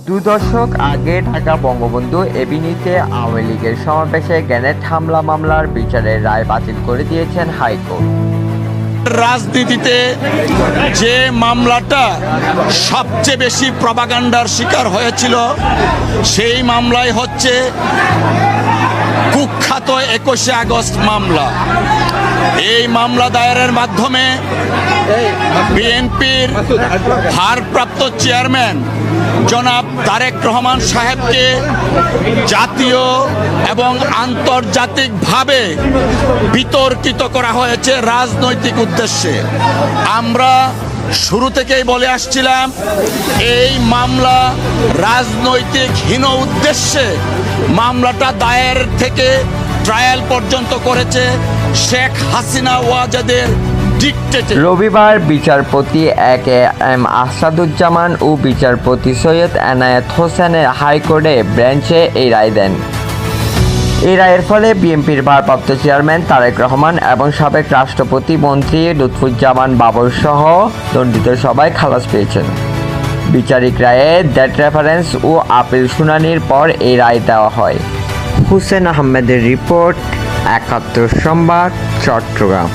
দুই দশক আগে ঢাকা বঙ্গবন্ধু এভিনিউতে আওয়ামী লীগের সমাবেশে গ্রেনেড হামলা মামলার বিচারের রায় বাতিল করে দিয়েছেন হাইকোর্ট। রাজনীতিতে যে মামলাটা সবচেয়ে বেশি প্রপাগান্ডার শিকার হয়েছিল সেই মামলাই হচ্ছে কুখ্যাত 21শে আগস্ট মামলা। এই মামলা দায়েরের মাধ্যমে বিএনপির ভারপ্রাপ্ত চেয়ারম্যান জনাব তারেক রহমান সাহেবকে জাতীয় এবং আন্তর্জাতিকভাবে বিতর্কিত করা হয়েছে রাজনৈতিক উদ্দেশ্যে। আমরা শুরু থেকেই বলে আসছিলাম এই মামলা রাজনৈতিক হীন উদ্দেশ্যে মামলাটা দায়ের থেকে ট্রায়াল পর্যন্ত করেছে শেখ হাসিনা ওয়াজেদের ডিক্টেটে। রবিবার বিচারপতি এ.কে.এম. আসাদুজ্জামান ও বিচারপতি সৈয়দ এনায়েত হোসেনের হাইকোর্টে বেঞ্চে এই রায় দেন। এই রায়ের ফলে বিএনপির ভারপ্রাপ্ত চেয়ারম্যান তারেক রহমান এবং সাবেক রাষ্ট্রপতি মন্ত্রী লুৎফুজ্জামান বাবর সহ দণ্ডিত সবাই খালাস পেয়েছেন। বিচারিক রায়ে ডেট রেফারেন্স ও আপিল শুনানির পর এই রায় দেওয়া হয়। হুসেন আহমেদের রিপোর্ট, ৭১ সংবাদ, চট্টগ্রাম।